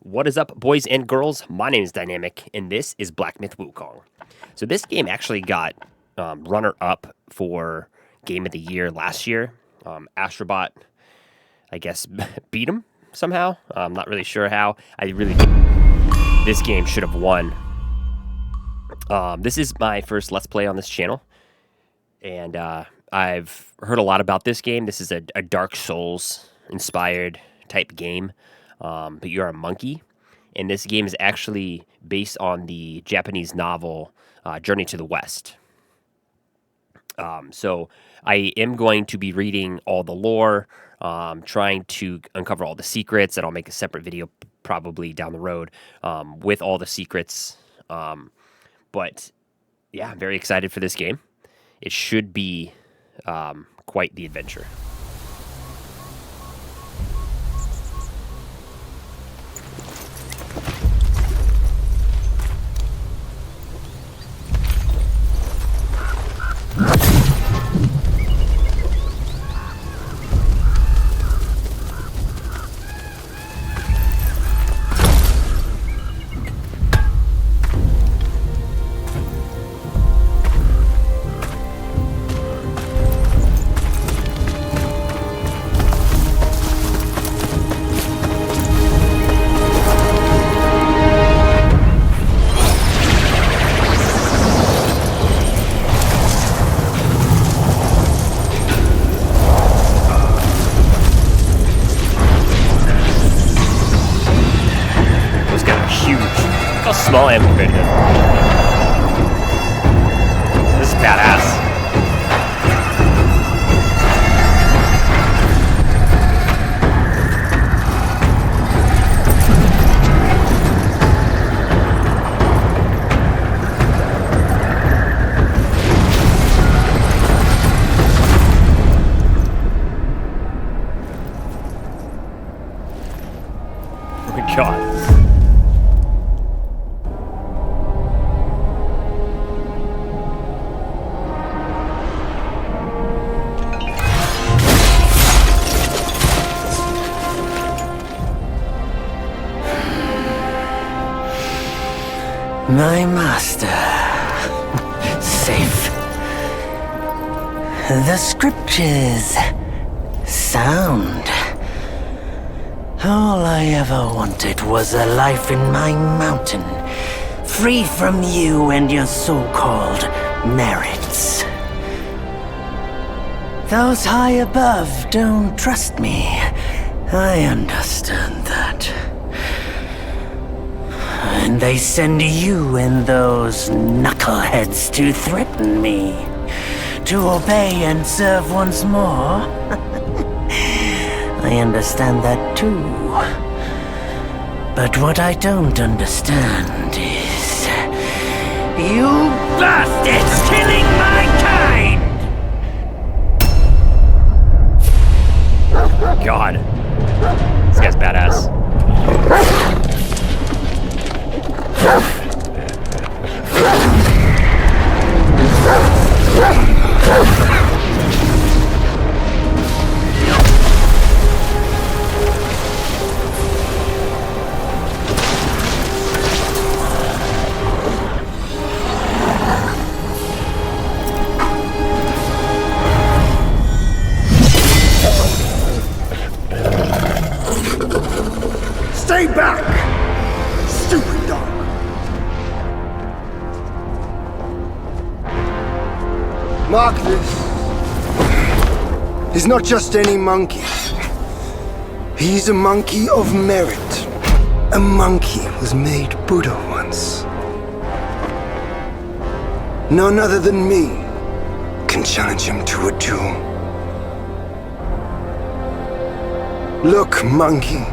What is up, boys and girls? My name is Dynamic, and this is Black Myth Wukong. So this game actually got runner-up for Game of the Year last year. Astrobot, I guess, beat him somehow. I'm not really sure how. I really think this game should have won. This is my first Let's Play on this channel, and I've heard a lot about this game. This is a Dark Souls-inspired type game. But you're a monkey, and this game is actually based on the Japanese novel Journey to the West. So I am going to be reading all the lore, trying to uncover all the secrets, and I'll make a separate video probably down the road with all the secrets. But yeah, I'm very excited for this game. It should be quite the adventure. How small I am compared to him. This is badass. Oh my god. My master. Safe. The scriptures. Sound. All I ever wanted was a life in my mountain, free from you and your so-called merits. Those high above don't trust me. I understand that. And they send you and those knuckleheads to threaten me, to obey and serve once more. I understand that too. But what I don't understand is you bastards killing my kind! God. This guy's badass. Stay back, stupid dog. Mark this. He's not just any monkey. He's a monkey of merit. A monkey was made Buddha once. None other than me can challenge him to a duel. Look, monkey.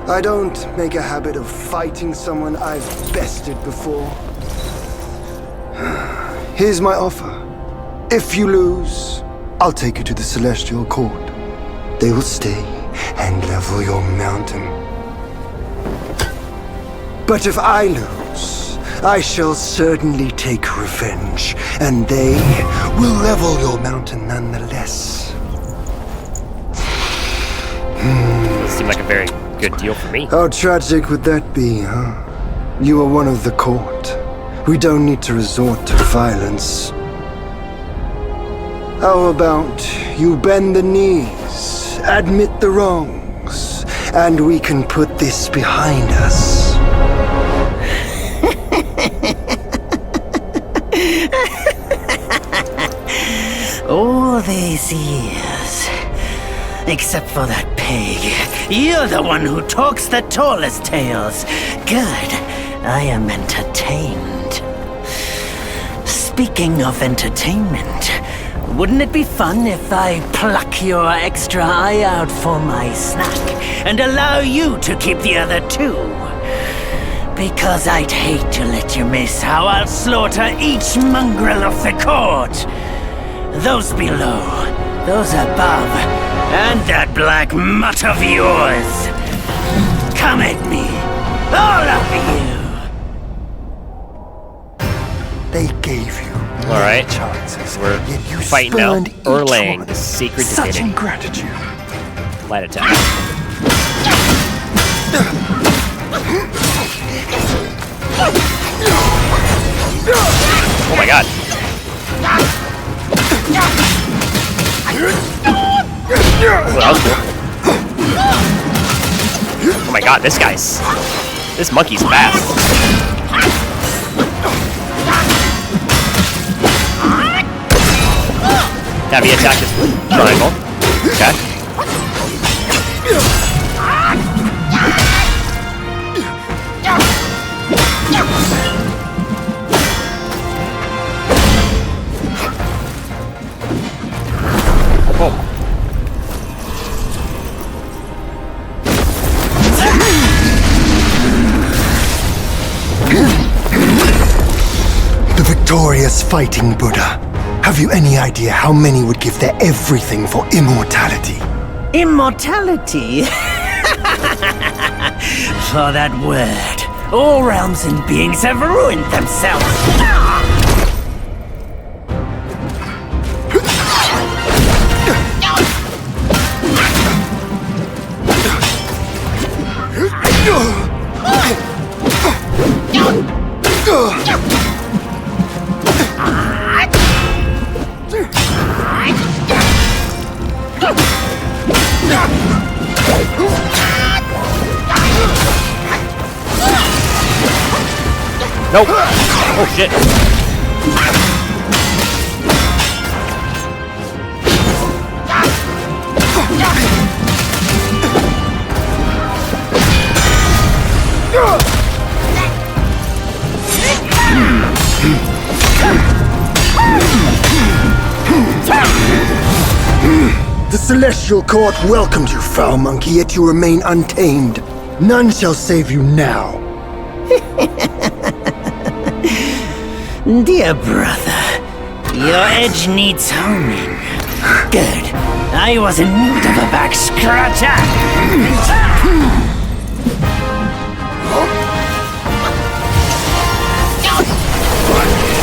I don't make a habit of fighting someone I've bested before. Here's my offer. If you lose, I'll take you to the Celestial Court. They will stay and level your mountain. But if I lose, I shall certainly take revenge, and they will level your mountain nonetheless. This seemed like a very Good deal for me. How tragic would that be, huh? You are one of the court. We don't need to resort to violence. How about you bend the knees, admit the wrongs, and we can put this behind us? All these years, except for that pig, you're the one who talks the tallest tales. Good, I am entertained. Speaking of entertainment, wouldn't it be fun if I pluck your extra eye out for my snack and allow you to keep the other two? Because I'd hate to let you miss how I'll slaughter each mongrel of the court. Those below, those above, and that black mutt of yours. Come at me, all of you. They gave you All right. chances, We're yet you fighting now. spurned each Erlang, one. the sacred Such divinity. ingratitude. Light attack. Oh my god. Oh, that was cool. Oh my god, this monkey's fast. Heavy attack is triangle. Okay. Oh. The victorious fighting Buddha. Have you any idea how many would give their everything for immortality? Immortality? For that word, all realms and beings have ruined themselves. Nope. Oh shit. The Celestial Court welcomed you, foul monkey, yet you remain untamed. None shall save you now. Dear brother, your edge needs honing. Good. I was in need of a back scratcher.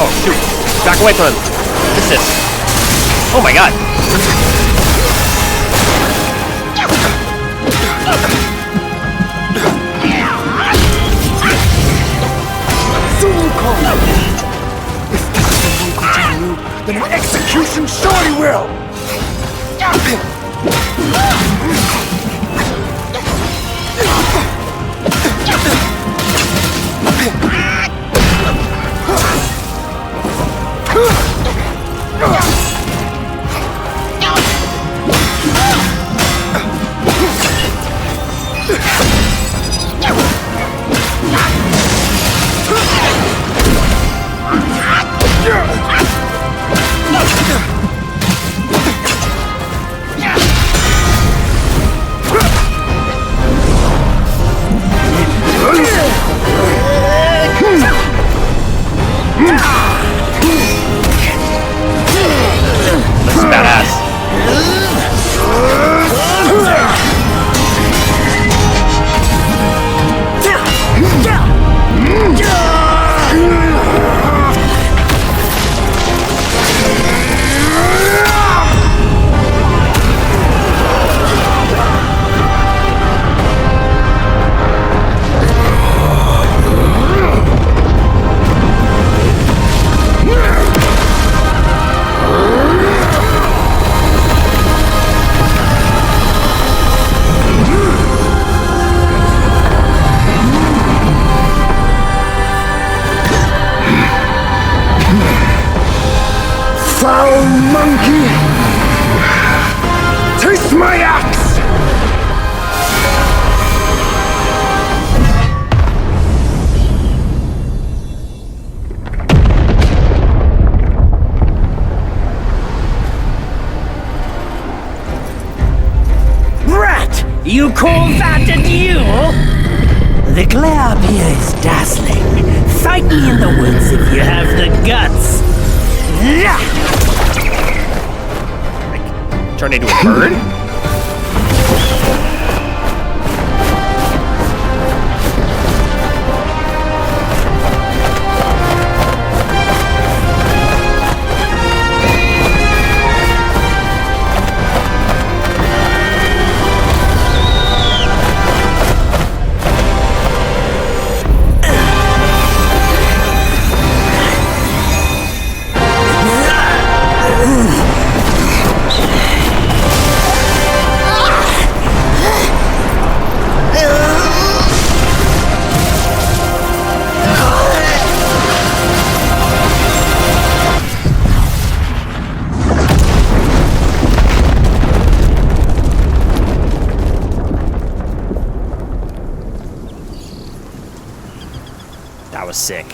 Oh shoot. Back away from him. What is this? Oh my god. If this is a local Jinru, then an execution surely will! glare up here is dazzling. Fight me in the woods if you have the guts. Turn into a bird? That was sick.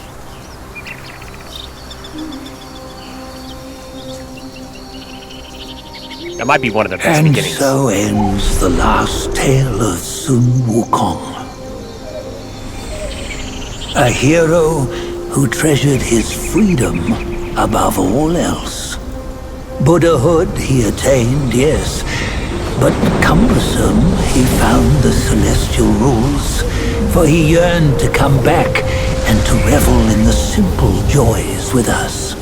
That might be one of the best And beginnings. so ends the last tale of Sun Wukong. A hero who treasured his freedom above all else. Buddhahood he attained, yes, but cumbersome he found the celestial rules, for he yearned to come back and to revel in the simple joys with us.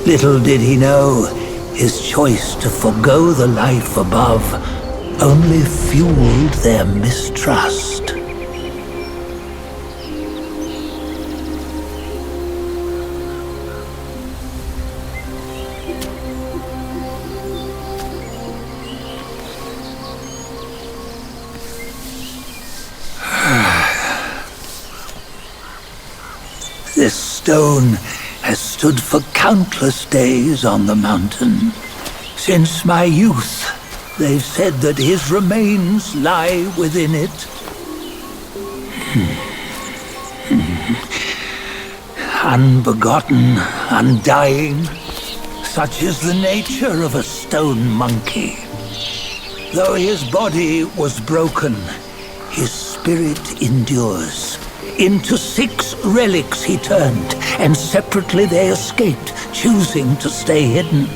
Little did he know, his choice to forgo the life above only fueled their mistrust. This stone has stood for countless days on the mountain. Since my youth, they've said that his remains lie within it. Unbegotten, undying, such is the nature of a stone monkey. Though his body was broken, his spirit endures. Into 6 relics he turned, and separately they escaped, choosing to stay hidden.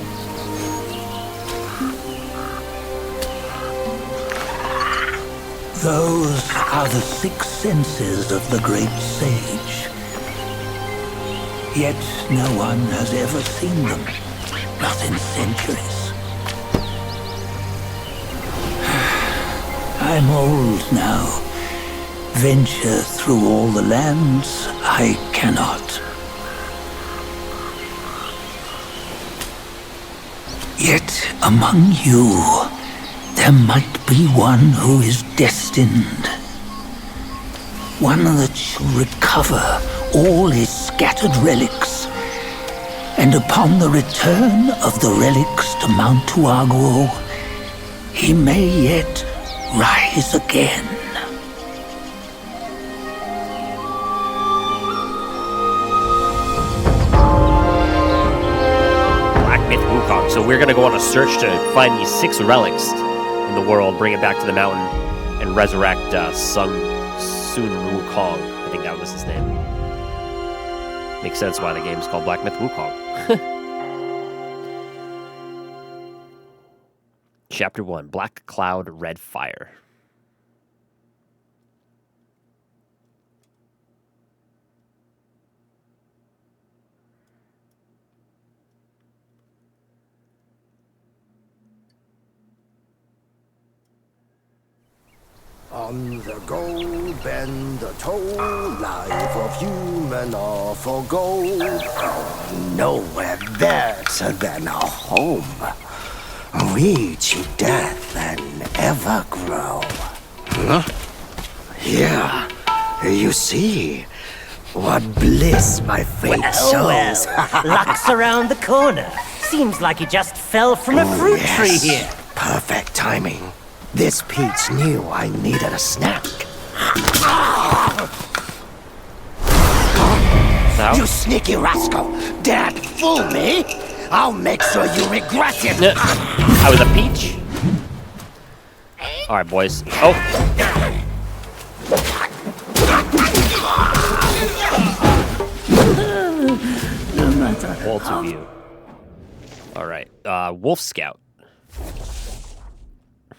Those are the 6 senses of the great sage. Yet no one has ever seen them, not in centuries. I'm old now. Venture through all the lands I cannot. Yet among you, there might be one who is destined. One that shall recover all his scattered relics. And upon the return of the relics to Mount Tuaguo, he may yet rise again. So we're going to go on a search to find these 6 relics in the world, bring it back to the mountain, and resurrect Sun Wukong. I think that was his name. Makes sense why the game is called Black Myth Wukong. Chapter 1, Black Cloud, Red Fire. On the go, bend the toe, life of human or for gold. Nowhere better than a home. We cheat death and ever grow. Huh? Yeah, you see, what bliss my fate shows. Luck's around the corner. Seems like he just fell from a fruit tree here. Perfect timing. This peach knew I needed a snack. So? You sneaky rascal! Dare to fool me? I'll make sure you regret it! I was a peach? All right, boys. Oh. Wall to view. All right. Wolf Scout.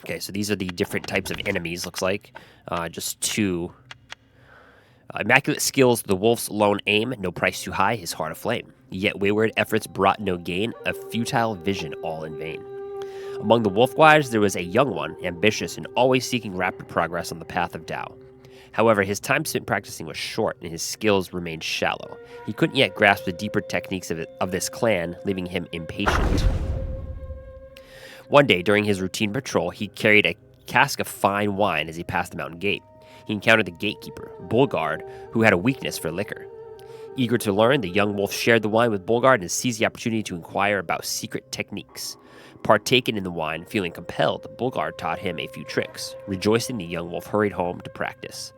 Okay, so these are the different types of enemies, looks like. Just two. Immaculate skills, the wolf's lone aim, no price too high, his heart aflame. Yet wayward efforts brought no gain, a futile vision all in vain. Among the wolf guides, there was a young one, ambitious and always seeking rapid progress on the path of Tao. However, his time spent practicing was short and his skills remained shallow. He couldn't yet grasp the deeper techniques of this clan, leaving him impatient. One day, during his routine patrol, he carried a cask of fine wine as he passed the mountain gate. He encountered the gatekeeper, Bullguard, who had a weakness for liquor. Eager to learn, the young wolf shared the wine with Bullguard and seized the opportunity to inquire about secret techniques. Partaken in the wine, feeling compelled, Bullguard taught him a few tricks. Rejoicing, the young wolf hurried home to practice.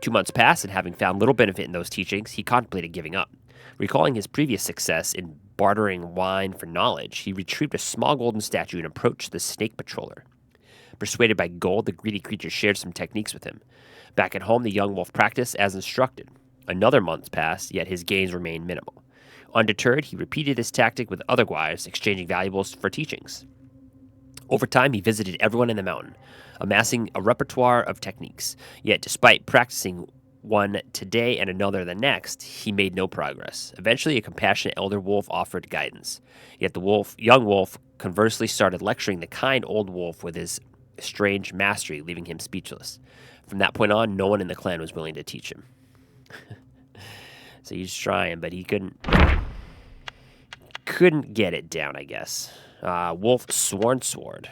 2 months passed, and having found little benefit in those teachings, he contemplated giving up. Recalling his previous success in bartering wine for knowledge, he retrieved a small golden statue and approached the snake patroller. Persuaded by gold, the greedy creature shared some techniques with him. Back at home, the young wolf practiced as instructed. Another month passed, yet his gains remained minimal. Undeterred, he repeated his tactic with other guides, exchanging valuables for teachings. Over time, he visited everyone in the mountain, amassing a repertoire of techniques. Yet, despite practicing one today and another the next, he made no progress. Eventually, a compassionate elder wolf offered guidance. Yet the young wolf conversely started lecturing the kind old wolf with his strange mastery, leaving him speechless. From that point on, no one in the clan was willing to teach him. So he's trying, but he couldn't get it down, I guess. Wolf Sworn Sword.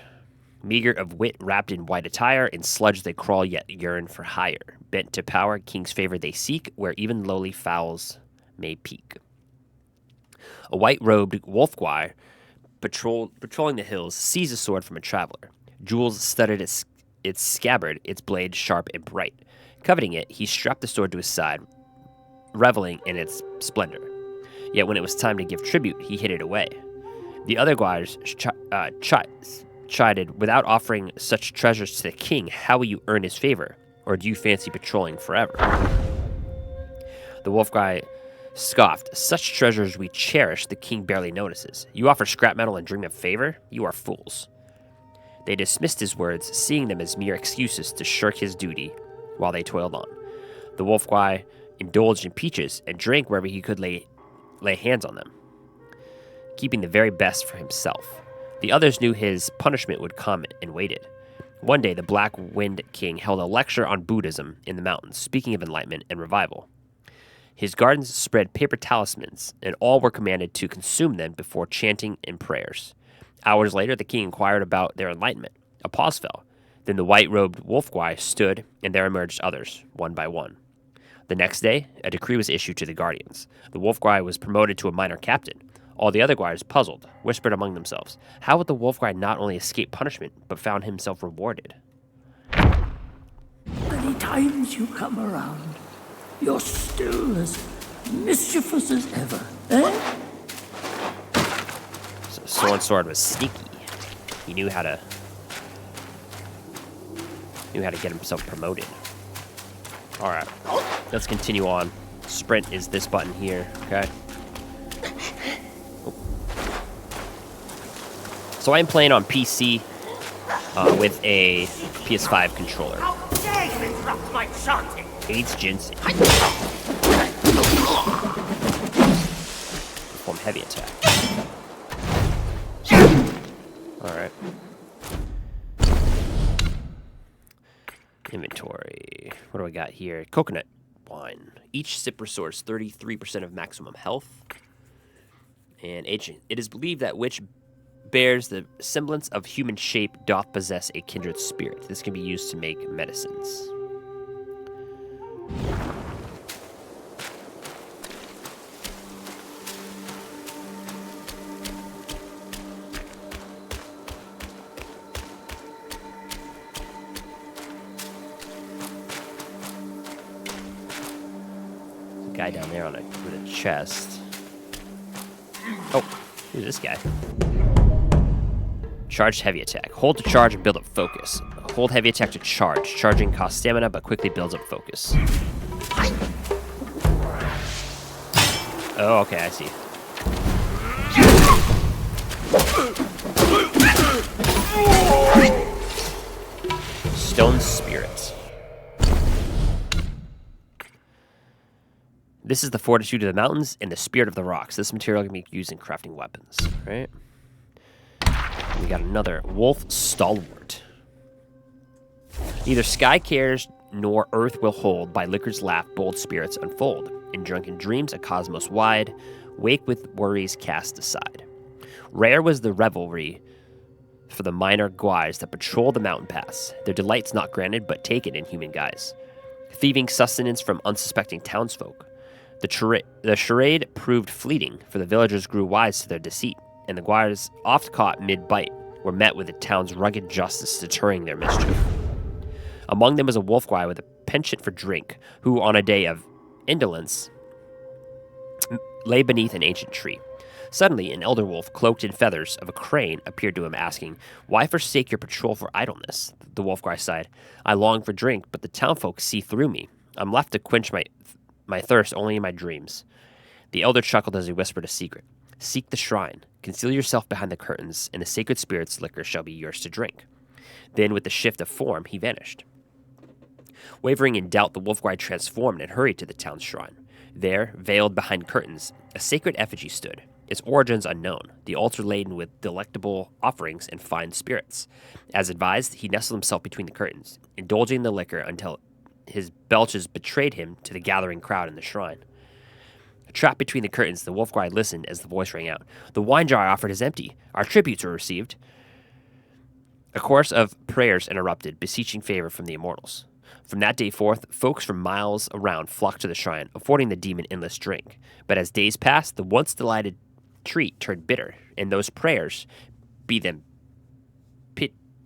Meager of wit, wrapped in white attire, in sludge they crawl, yet yearn for higher. Bent to power, king's favor they seek, where even lowly fowls may peek. A white-robed wolf guy patrolling the hills seized a sword from a traveler. Jewels studded its scabbard, its blade sharp and bright. Coveting it, he strapped the sword to his side, reveling in its splendor. Yet when it was time to give tribute, he hid it away. The other guards chided, without offering such treasures to the king, how will you earn his favor? Or do you fancy patrolling forever? The wolf guy scoffed, such treasures we cherish, the king barely notices. You offer scrap metal and dream of favor? You are fools. They dismissed his words, seeing them as mere excuses to shirk his duty while they toiled on. The wolf guy indulged in peaches and drank wherever he could lay hands on them, keeping the very best for himself. The others knew his punishment would come and waited. One day, the Black Wind King held a lecture on Buddhism in the mountains, speaking of enlightenment and revival. His gardens spread paper talismans, and all were commanded to consume them before chanting and prayers. Hours later, the king inquired about their enlightenment. A pause fell. Then the white-robed wolf guy stood, and there emerged others, one by one. The next day, a decree was issued to the guardians. The wolf guy was promoted to a minor captain. All the other guards, puzzled, whispered among themselves, how would the wolf guy not only escape punishment, but found himself rewarded? Many times you come around, you're still as mischievous as ever, eh? So Sword was sneaky. He knew how to get himself promoted. All right, let's continue on. Sprint is this button here, okay? So I'm playing on PC with a PS5 controller. How dare you interrupt my chanting? AIDS ginseng. Perform heavy attack. Alright. Inventory. What do I got here? Coconut wine. Each sip restores 33% of maximum health. And ancient. It is believed that which bears the semblance of human shape doth possess a kindred spirit. This can be used to make medicines. There's a guy down there with a chest. Oh, who's this guy? Charged heavy attack. Hold to charge and build up focus. Hold heavy attack to charge. Charging costs stamina, but quickly builds up focus. Oh, okay, I see. Stone Spirits. This is the fortitude of the mountains and the spirit of the rocks. This material can be used in crafting weapons, right? We got another Wolf Stalwart. Neither sky cares nor earth will hold. By liquor's laugh, bold spirits unfold. In drunken dreams, a cosmos wide, wake with worries cast aside. Rare was the revelry for the minor guise that patrol the mountain pass. Their delight's not granted, but taken in human guise. Thieving sustenance from unsuspecting townsfolk. The charade proved fleeting, for the villagers grew wise to their deceit, and the guires, oft caught mid-bite, were met with the town's rugged justice deterring their mischief. Among them was a wolf guy with a penchant for drink, who on a day of indolence lay beneath an ancient tree. Suddenly, an elder wolf, cloaked in feathers of a crane, appeared to him, asking, "Why forsake your patrol for idleness?" The wolf guy sighed, "I long for drink, but the townfolk see through me. I'm left to quench my thirst only in my dreams." The elder chuckled as he whispered a secret. "Seek the shrine, conceal yourself behind the curtains, and the sacred spirit's liquor shall be yours to drink." Then, with the shift of form, he vanished. Wavering in doubt, the wolf guide transformed and hurried to the town's shrine. There, veiled behind curtains, a sacred effigy stood, its origins unknown, the altar laden with delectable offerings and fine spirits. As advised, he nestled himself between the curtains, indulging the liquor until his belches betrayed him to the gathering crowd in the shrine. Trapped between the curtains, the wolf guide listened as the voice rang out. "The wine jar I offered is empty. Our tributes are received." A chorus of prayers interrupted, beseeching favor from the immortals. From that day forth, folks from miles around flocked to the shrine, affording the demon endless drink. But as days passed, the once delighted treat turned bitter, and those prayers, be them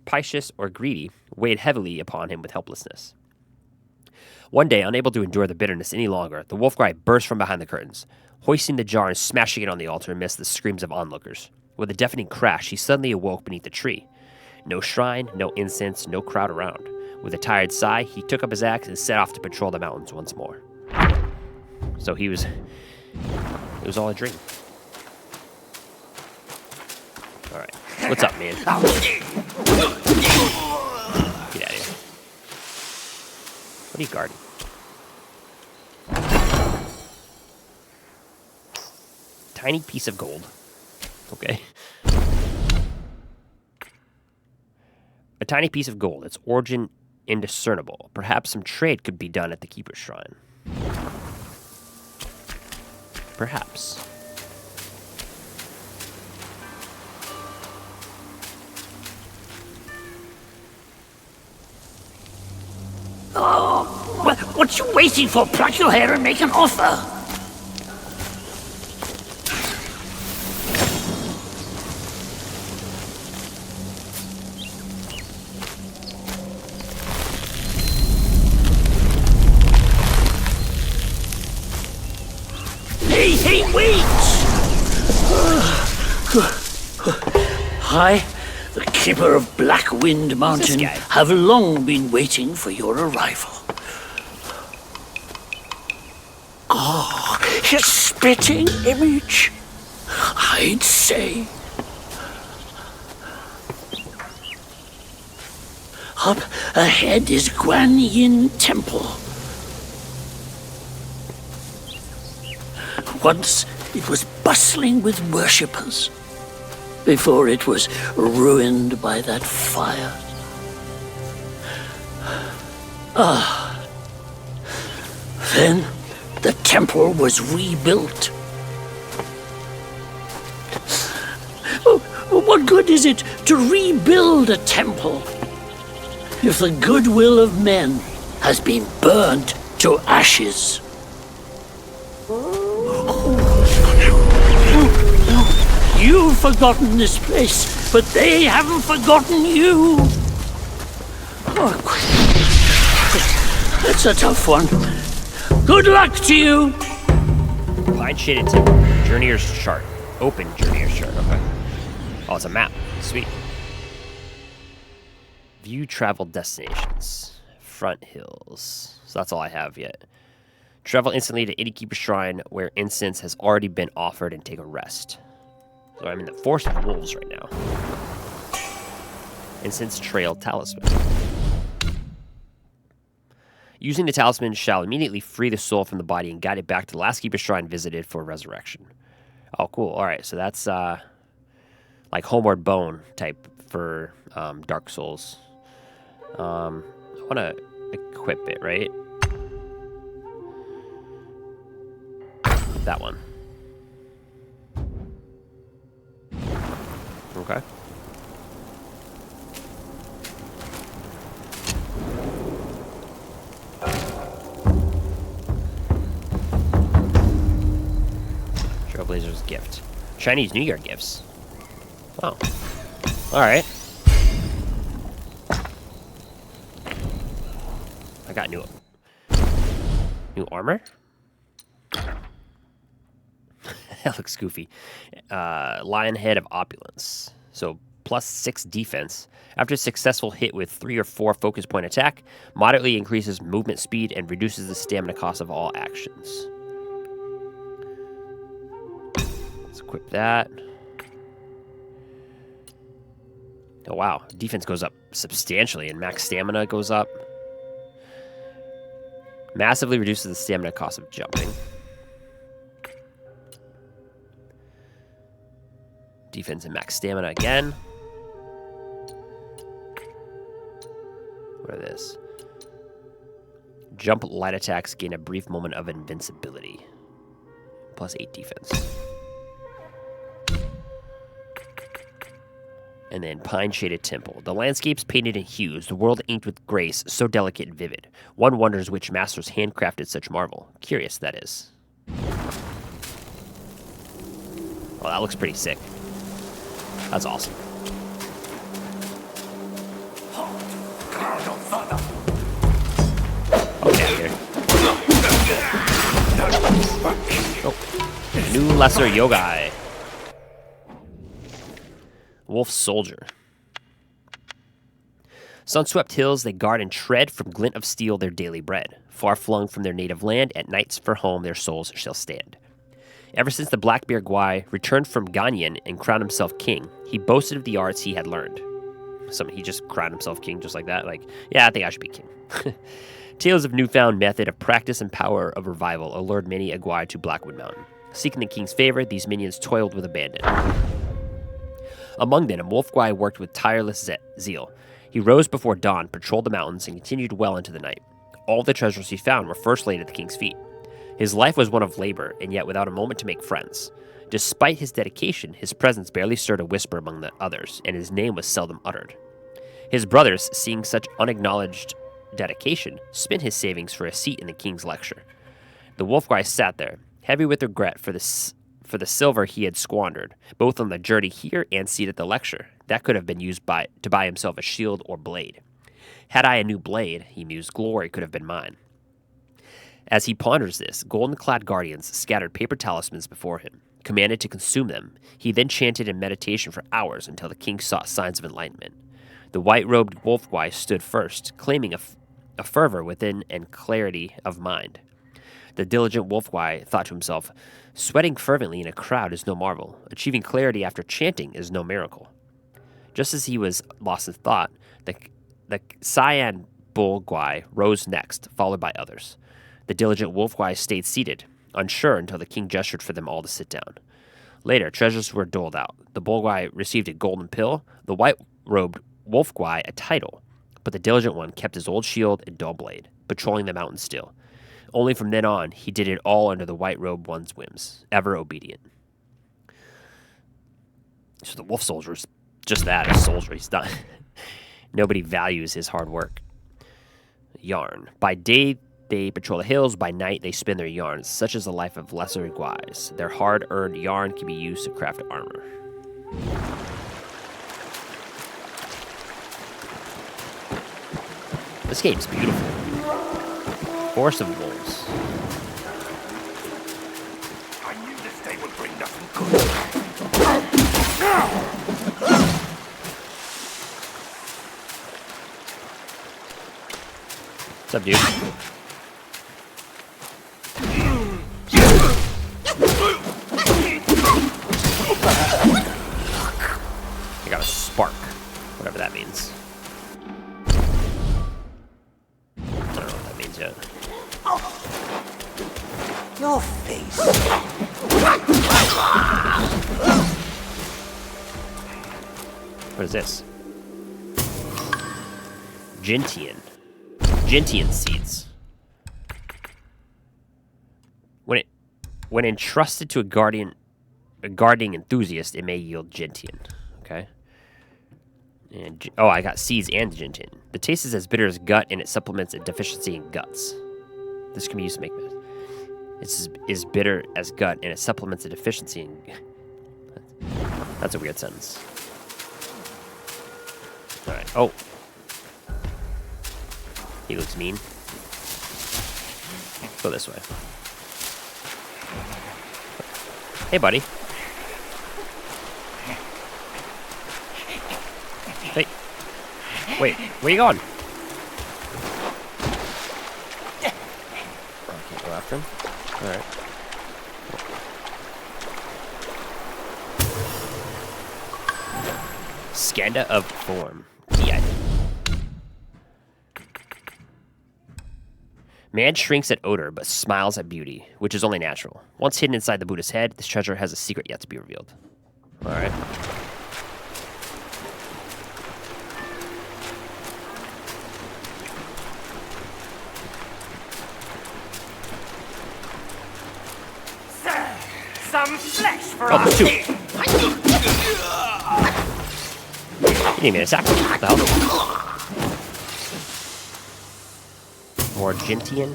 piteous or greedy, weighed heavily upon him with helplessness. One day, unable to endure the bitterness any longer, the wolf guy burst from behind the curtains, hoisting the jar and smashing it on the altar amidst the screams of onlookers. With a deafening crash, he suddenly awoke beneath the tree. No shrine, no incense, no crowd around. With a tired sigh, he took up his axe and set off to patrol the mountains once more. So it was all a dream. All right, what's up, man? Get out of here. What are you guarding? Tiny piece of gold. Okay. A tiny piece of gold, its origin indiscernible. Perhaps some trade could be done at the Keeper's Shrine. Perhaps. Oh, what you waiting for? Pluck your hair and make an offer. Hey, wait! I, the keeper of Blackwind Mountain, have long been waiting for your arrival. Ah, his spitting image, I'd say. Up ahead is Guan Yin Temple. Once it was bustling with worshippers, before it was ruined by that fire. Then the temple was rebuilt. What good is it to rebuild a temple if the goodwill of men has been burned to ashes? You've forgotten this place, but they haven't forgotten you. Oh, that's a tough one. Good luck to you. Pine Shaded Temple. Journeyer's Chart. Open Journeyer's Chart. Okay. Oh, it's a map. Sweet. View travel destinations. Front hills. So that's all I have yet. Travel instantly to Innkeeper Shrine where incense has already been offered and take a rest. So I'm in the Forest of Wolves right now. Incense Trail Talisman. Using the talisman shall immediately free the soul from the body and guide it back to the last keeper shrine visited for resurrection. Oh, cool. All right, so that's like Homeward Bone type for Dark Souls. I want to equip it, right? That one. Okay. Trailblazer's gift. Chinese New Year gifts. Oh. Alright. I got new armor? That looks goofy. Lion Head of Opulence. So +6 defense. After a successful hit with 3 or 4 focus point attack, moderately increases movement speed and reduces the stamina cost of all actions. Let's equip that. Oh wow, defense goes up substantially and max stamina goes up. Massively reduces the stamina cost of jumping. Defense and max stamina again. What are this? Jump light attacks gain a brief moment of invincibility. +8 defense. And then Pine Shaded Temple. The landscapes painted in hues, the world inked with grace, so delicate and vivid. One wonders which masters handcrafted such marvel. Curious, that is. Well, that looks pretty sick. That's awesome. Okay, here. Oh. New Lesser Yogai. Wolf Soldier. Sun-swept hills they guard and tread, from glint of steel their daily bread. Far flung from their native land, at nights for home their souls shall stand. Ever since the Blackbeard Gwai returned from Ganyan and crowned himself king, he boasted of the arts he had learned. He just crowned himself king just like that. Like, yeah, I think I should be king. Tales of newfound method of practice and power of revival allured many a Gwai to Blackwood Mountain. Seeking the king's favor, these minions toiled with abandon. Among them, Wolf Gwai worked with tireless zeal. He rose before dawn, patrolled the mountains, and continued well into the night. All the treasures he found were first laid at the king's feet. His life was one of labor, and yet without a moment to make friends. Despite his dedication, his presence barely stirred a whisper among the others, and his name was seldom uttered. His brothers, seeing such unacknowledged dedication, spent his savings for a seat in the king's lecture. The Wolf Gwai sat there, heavy with regret for the silver he had squandered, both on the journey here and seat at the lecture. That could have been used to buy himself a shield or blade. Had I a new blade, he mused, glory could have been mine. As he ponders this, golden-clad guardians scattered paper talismans before him, commanded to consume them. He then chanted in meditation for hours until the king saw signs of enlightenment. The white-robed Wolf Gwai stood first, claiming a fervor within and clarity of mind. The diligent Wolf Gwai thought to himself, sweating fervently in a crowd is no marvel. Achieving clarity after chanting is no miracle. Just as he was lost in thought, the Cyan Bull Gwai rose next, followed by others. The diligent Wolf Gwai stayed seated, unsure until the king gestured for them all to sit down. Later, treasures were doled out. The Bull Gwai received a golden pill, the white-robed Wolf Gwai a title, but the diligent one kept his old shield and dull blade, patrolling the mountain still. Only from then on, he did it all under the white-robed one's whims, ever obedient. So the Wolf Soldier is just that, a soldier. He's not... Nobody values his hard work. Yarn. By day, they patrol the hills. By night, they spin their yarns. Such is the life of lesser Gwais. Their hard-earned yarn can be used to craft armor. This game's beautiful. Forest of Wolves. I knew this day would bring nothing good. What's up, dude? I got a spark, whatever that means. I don't know what that means yet. Your face. What is this? Gentian. Gentian seeds. When entrusted to a gardening enthusiast, it may yield gentian. Okay. And oh, I got seeds and gentian. The taste is as bitter as gut, and it supplements a deficiency in guts. This can be used to make medicine. Is bitter as gut, and it supplements a deficiency in. That's a weird sentence. All right. Oh. He looks mean. Go this way. Hey, buddy. Hey. Wait, where you going? I can't go after him. Alright. Skanda of form. Key item. Man shrinks at odor, but smiles at beauty, which is only natural. Once hidden inside the Buddha's head, this treasure has a secret yet to be revealed. Alright. Some flesh for Oh, us. two. You didn't even attack me. What the hell? More gentian.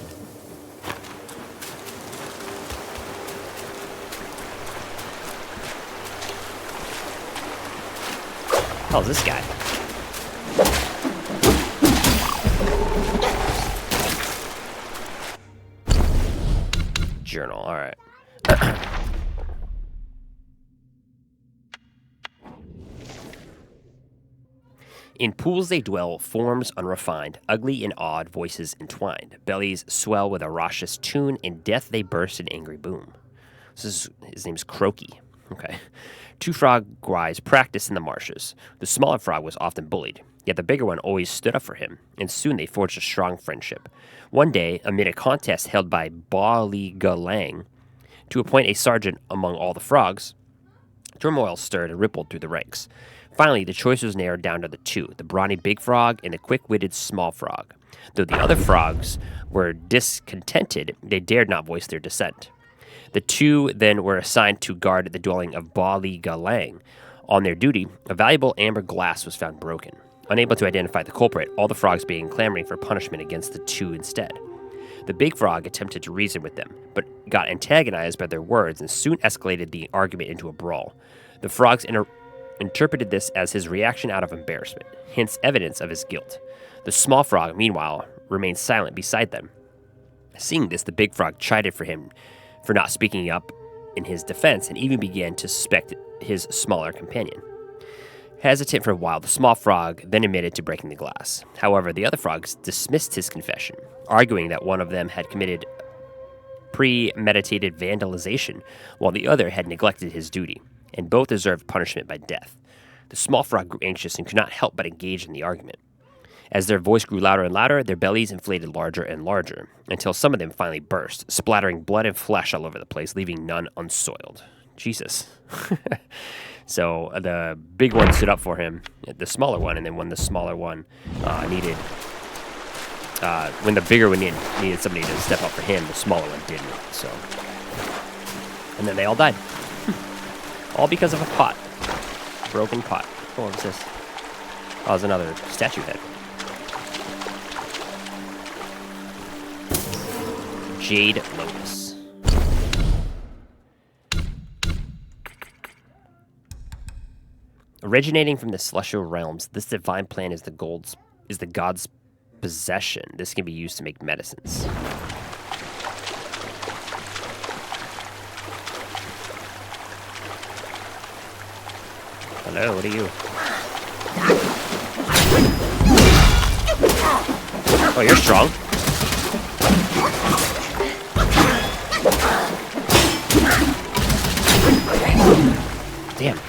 How's this guy? Journal, alright. In pools they dwell, forms unrefined, ugly and odd, voices entwined. Bellies swell with a raucous tune, in death they burst in angry boom. His name's Croaky. Okay. Two frog guys practiced in the marshes. The smaller frog was often bullied, yet the bigger one always stood up for him, and soon they forged a strong friendship. One day, amid a contest held by Bullguard to appoint a sergeant among all the frogs, turmoil stirred and rippled through the ranks. Finally, the choice was narrowed down to the two, the brawny big frog and the quick-witted small frog. Though the other frogs were discontented, they dared not voice their dissent. The two then were assigned to guard the dwelling of Bullguard. On their duty, a valuable amber glass was found broken. Unable to identify the culprit, all the frogs began clamoring for punishment against the two instead. The big frog attempted to reason with them, but got antagonized by their words and soon escalated the argument into a brawl. The frogs interpreted this as his reaction out of embarrassment, hence evidence of his guilt. The small frog, meanwhile, remained silent beside them. Seeing this, the big frog chided for him for not speaking up in his defense and even began to suspect his smaller companion. Hesitant for a while, the small frog then admitted to breaking the glass. However, the other frogs dismissed his confession, arguing that one of them had committed premeditated vandalization, while the other had neglected his duty, and both deserved punishment by death. The small frog grew anxious and could not help but engage in the argument. As their voice grew louder and louder, their bellies inflated larger and larger, until some of them finally burst, splattering blood and flesh all over the place, leaving none unsoiled. Jesus. So the big one stood up for him, the smaller one, and then when the smaller one when the bigger one needed somebody to step up for him, the smaller one didn't. So, and then they all died. All because of a pot. Broken pot. Oh, what's this? Oh, there's another statue head. Jade Lotus. Originating from the celestial realms, this divine plant is the god's possession. This can be used to make medicines. Hello, what are you? Oh, you're strong. Damn.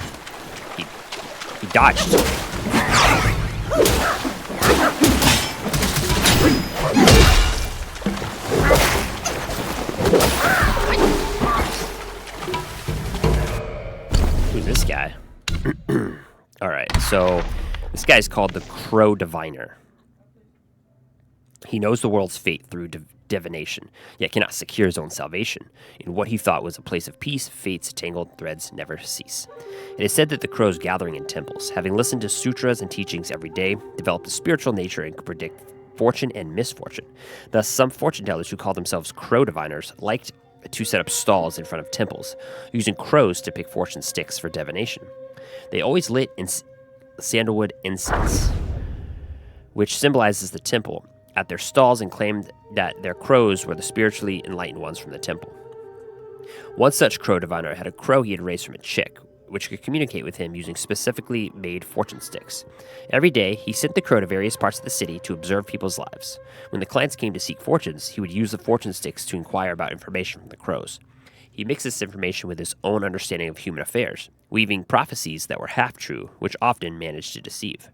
He dodged. Who's this guy? Alright, so this guy's called the Crow Diviner. He knows the world's fate through divination, yet cannot secure his own salvation. In what he thought was a place of peace, fate's tangled threads never cease. It is said that the crows gathering in temples, having listened to sutras and teachings every day, developed a spiritual nature and could predict fortune and misfortune. Thus, some fortune tellers who call themselves crow diviners liked to set up stalls in front of temples, using crows to pick fortune sticks for divination. They always lit sandalwood incense, which symbolizes the temple, at their stalls and claimed that their crows were the spiritually enlightened ones from the temple. One such crow diviner had a crow he had raised from a chick, which could communicate with him using specifically made fortune sticks. Every day, he sent the crow to various parts of the city to observe people's lives. When the clients came to seek fortunes, he would use the fortune sticks to inquire about information from the crows. He mixed this information with his own understanding of human affairs, weaving prophecies that were half true, which often managed to deceive.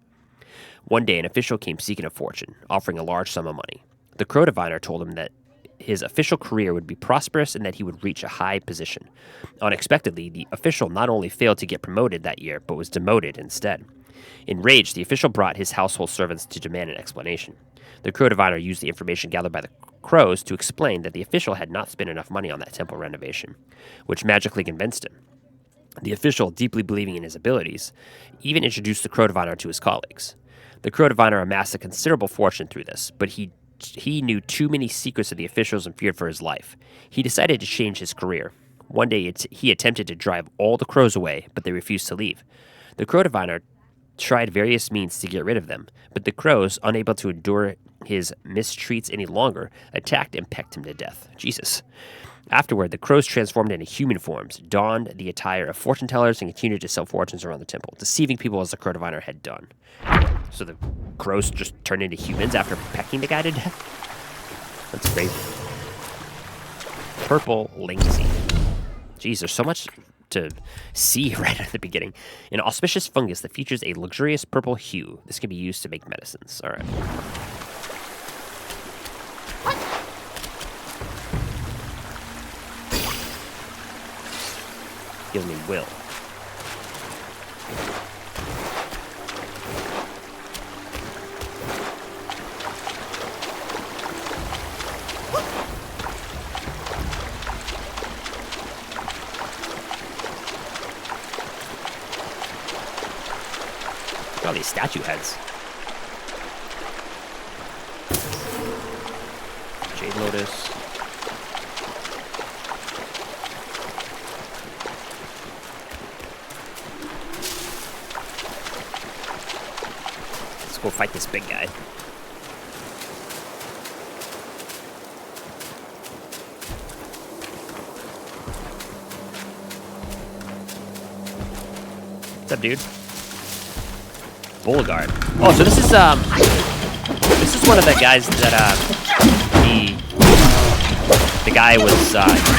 One day, an official came seeking a fortune, offering a large sum of money. The crow diviner told him that his official career would be prosperous and that he would reach a high position. Unexpectedly, the official not only failed to get promoted that year, but was demoted instead. Enraged, the official brought his household servants to demand an explanation. The crow diviner used the information gathered by the crows to explain that the official had not spent enough money on that temple renovation, which magically convinced him. The official, deeply believing in his abilities, even introduced the crow diviner to his colleagues. The crow diviner amassed a considerable fortune through this, but he knew too many secrets of the officials and feared for his life. He decided to change his career. One day, he attempted to drive all the crows away, but they refused to leave. The crow diviner tried various means to get rid of them, but the crows, unable to endure his mistreats any longer, attacked and pecked him to death. Jesus. Afterward, the crows transformed into human forms, donned the attire of fortune tellers, and continued to sell fortunes around the temple, deceiving people as the crow diviner had done. So the crows just turned into humans after pecking the guy to death? That's crazy. Purple linksy. Jeez, there's so much to see right at the beginning. An auspicious fungus that features a luxurious purple hue. This can be used to make medicines. All right. Gives me will. Look at all these statue heads. Jade Lotus. Let's go fight this big guy. What's up, dude? Bullguard. Oh, so this is one of the guys that the guy was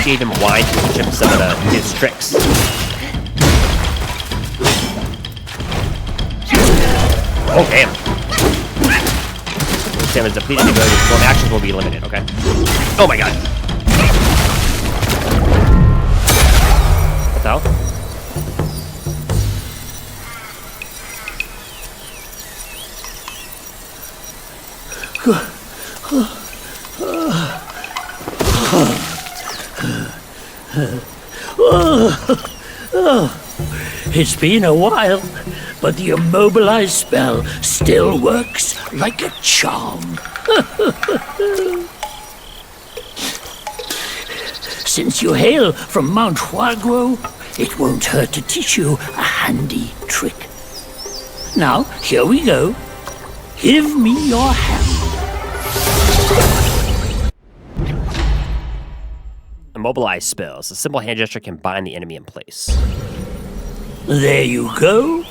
gave him wine to teach him some of his tricks. Oh damn! Stamina is depleted. The ability to perform actions will be limited. Okay. Oh my god! What the hell? It's been a while, but the immobilize spell still works like a charm. Since you hail from Mount Huagro, it won't hurt to teach you a handy trick. Now, here we go. Give me your hand. Immobilize spells. A simple hand gesture can bind the enemy in place. There you go.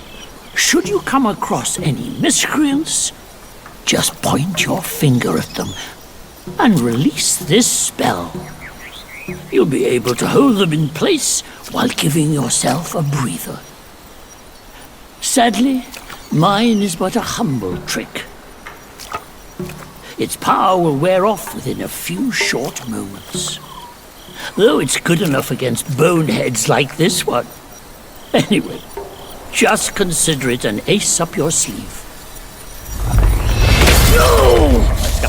Should you come across any miscreants, just point your finger at them and release this spell. You'll be able to hold them in place while giving yourself a breather. Sadly, mine is but a humble trick. Its power will wear off within a few short moments. Though it's good enough against boneheads like this one. Anyway, just consider it an ace up your sleeve. No!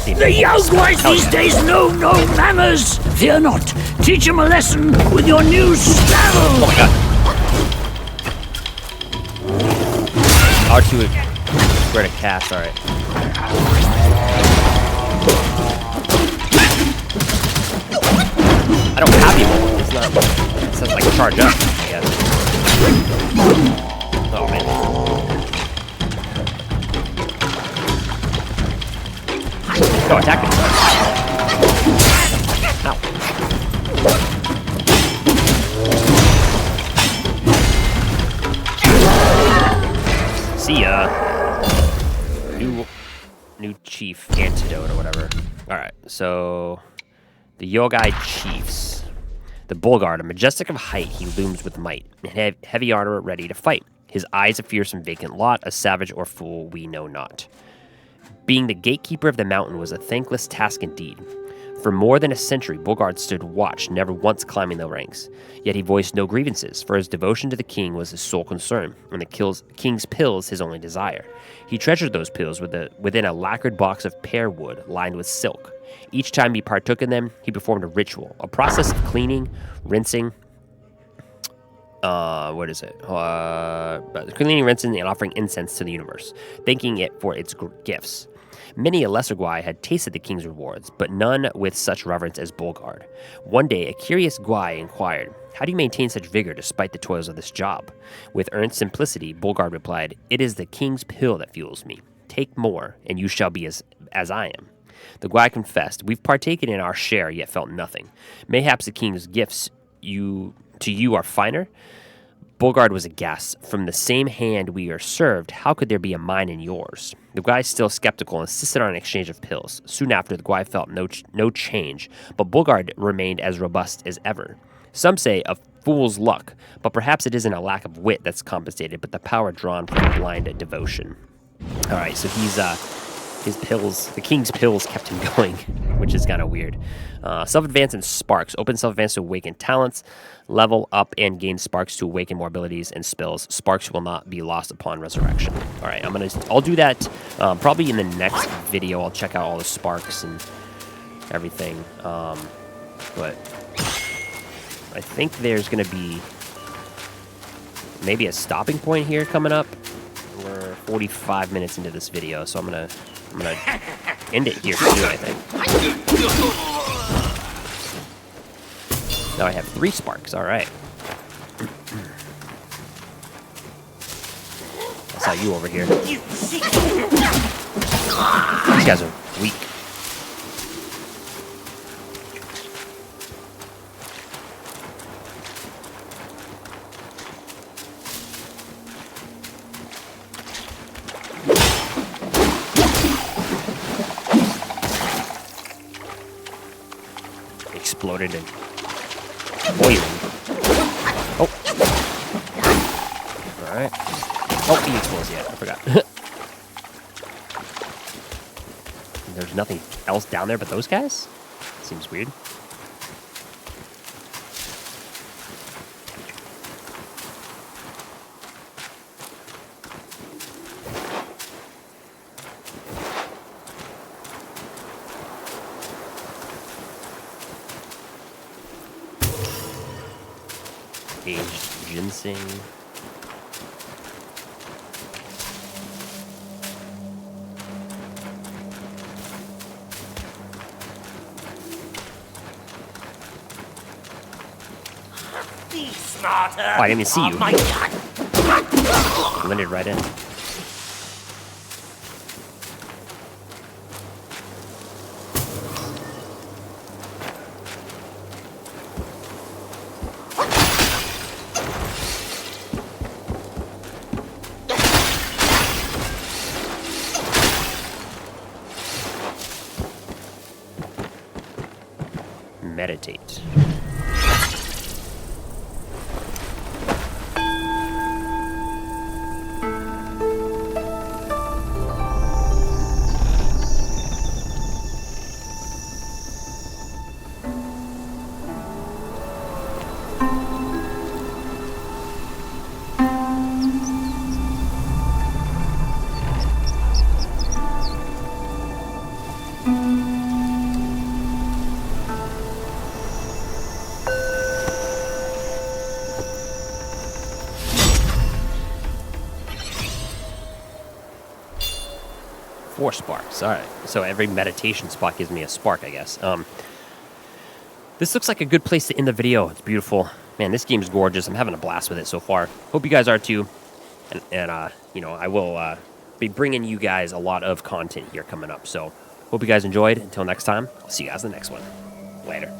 The young boys these days know no manners! Fear not, teach them a lesson with your new spell! Oh my god. R2 where to cast, alright. I don't have evil. It's not. It says like charge up, I guess. Oh man. No, attack it. Ow. See ya. New chief antidote or whatever. Alright, so the Yogai Chiefs. The Bullguard, a majestic of height, he looms with might, and heavy armor ready to fight. His eyes a fearsome vacant lot, a savage or fool we know not. Being the gatekeeper of the mountain was a thankless task indeed. For more than a century, Bullguard stood watch, never once climbing the ranks. Yet he voiced no grievances, for his devotion to the king was his sole concern, and the king's pills his only desire. He treasured those pills within a lacquered box of pear wood lined with silk. Each time he partook in them, he performed a ritual, a process of cleaning, rinsing, cleaning, rinsing, and offering incense to the universe, thanking it for its gifts. Many a lesser Gwai had tasted the king's rewards, but none with such reverence as Bullguard. One day, a curious Gwai inquired, "How do you maintain such vigor despite the toils of this job?" With earnest simplicity, Bullguard replied, "It is the king's pill that fuels me. Take more, and you shall be as I am." The Gwai confessed, "We've partaken in our share, yet felt nothing. Mayhaps the king's gifts to you are finer?" Bullguard was aghast. "From the same hand we are served, how could there be a mine in yours?" The Gwai, still skeptical, insisted on an exchange of pills. Soon after, the Gwai felt no change, but Bullguard remained as robust as ever. Some say a fool's luck, but perhaps it isn't a lack of wit that's compensated, but the power drawn from blind devotion. All right, so his pills, the king's pills kept him going, which is kind of weird. Self-advance and sparks. Open self-advance to awaken talents. Level up and gain sparks to awaken more abilities and spells. Sparks will not be lost upon resurrection. All right, I'll do that probably in the next video. I'll check out all the sparks and everything. But I think there's going to be maybe a stopping point here coming up. We're 45 minutes into this video, so I'm gonna end it here too, I think. Now I have 3 sparks, alright. I saw you over here. These guys are weak. Exploded and boiling. Oh. Alright. Oh, he explodes, yeah, I forgot. There's nothing else down there but those guys? Seems weird. Aged ginseng. Be smarter. Oh, I didn't even see you. Oh my God. Blended right in. meditate. Four sparks. All right. So every meditation spot gives me a spark, I guess. This looks like a good place to end the video. It's beautiful. Man, this game's gorgeous. I'm having a blast with it so far. Hope you guys are too. And you know, I will be bringing you guys a lot of content here coming up. So hope you guys enjoyed. Until next time, I'll see you guys in the next one. Later.